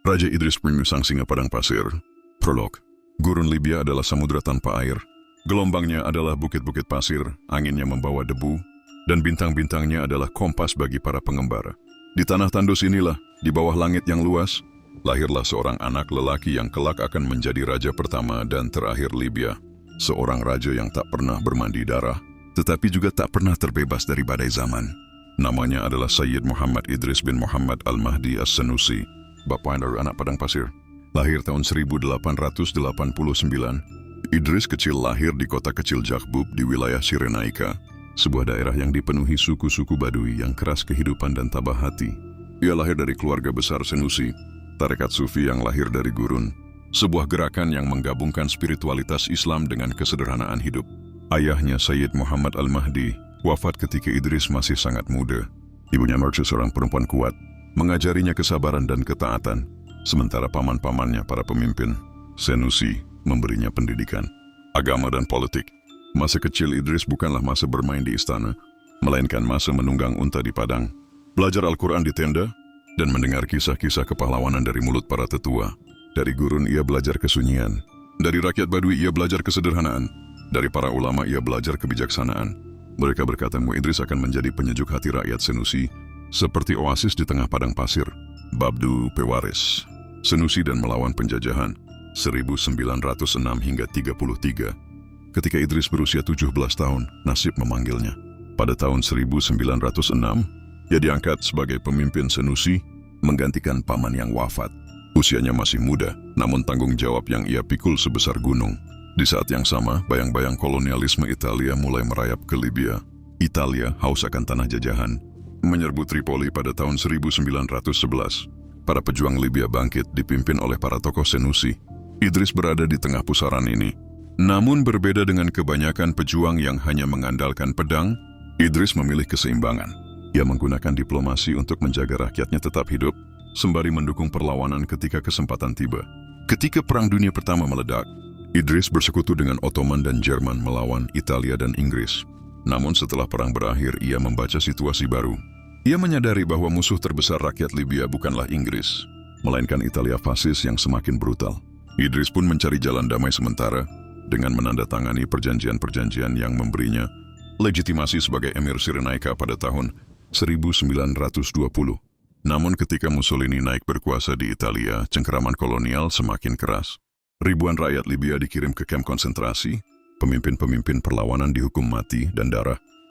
Raja Idris sang singa padang pasir. Prolog. Gurun Libya adalah samudra tanpa air. Gelombangnya adalah bukit-bukit pasir, anginnya membawa debu, dan bintang-bintangnya adalah kompas bagi para pengembara. Di tanah tandus inilah, di bawah langit yang luas, lahirlah seorang anak lelaki yang kelak akan menjadi raja pertama dan terakhir Libya. Seorang raja yang tak pernah bermandi darah, tetapi juga tak pernah terbebas dari badai zaman. Namanya adalah Sayyid Muhammad Idris bin Muhammad Al-Mahdi As-Sanusi, bapak dari anak padang pasir. Lahir tahun 1889, Idris kecil lahir di kota kecil Jakbub di wilayah Cyrenaica, sebuah daerah yang dipenuhi suku-suku Badui yang keras kehidupan dan tabah hati. Ia lahir dari keluarga besar Senusi, tarekat sufi yang lahir dari gurun, sebuah gerakan yang menggabungkan spiritualitas Islam dengan kesederhanaan hidup. Ayahnya Sayyid Muhammad Al-Mahdi wafat ketika Idris masih sangat muda. Ibunya Merce, seorang perempuan kuat, mengajarinya kesabaran dan ketaatan, sementara paman-pamannya para pemimpin Senusi memberinya pendidikan, agama dan politik. Masa kecil Idris bukanlah masa bermain di istana, melainkan masa menunggang unta di padang, belajar Al-Quran di tenda, dan mendengar kisah-kisah kepahlawanan dari mulut para tetua. Dari gurun ia belajar kesunyian, dari rakyat Badui ia belajar kesederhanaan, dari para ulama ia belajar kebijaksanaan. Mereka berkata Idris akan menjadi penyejuk hati rakyat Senusi, seperti oasis di tengah padang pasir. Babdu Pewaris. Senusi dan melawan penjajahan, 1906 hingga 33. Ketika Idris berusia 17 tahun, nasib memanggilnya. Pada tahun 1906, ia diangkat sebagai pemimpin Senusi, menggantikan paman yang wafat. Usianya masih muda, namun tanggung jawab yang ia pikul sebesar gunung. Di saat yang sama, bayang-bayang kolonialisme Italia mulai merayap ke Libya. Italia haus akan tanah jajahan, menyerbu Tripoli pada tahun 1911. Para pejuang Libya bangkit dipimpin oleh para tokoh Senusi. Idris berada di tengah pusaran ini. Namun berbeda dengan kebanyakan pejuang yang hanya mengandalkan pedang, Idris memilih keseimbangan. Ia menggunakan diplomasi untuk menjaga rakyatnya tetap hidup, sembari mendukung perlawanan ketika kesempatan tiba. Ketika Perang Dunia Pertama meledak, Idris bersekutu dengan Ottoman dan Jerman melawan Italia dan Inggris. Namun setelah perang berakhir, ia membaca situasi baru. Ia menyadari bahwa musuh terbesar rakyat Libya bukanlah Inggris, melainkan Italia fasis yang semakin brutal. Idris pun mencari jalan damai sementara dengan menandatangani perjanjian-perjanjian yang memberinya legitimasi sebagai Emir Cyrenaica pada tahun 1920. Namun ketika Mussolini naik berkuasa di Italia, cengkeraman kolonial semakin keras. Ribuan rakyat Libya dikirim ke kamp konsentrasi, pemimpin-pemimpin perlawanan dihukum mati dan darah.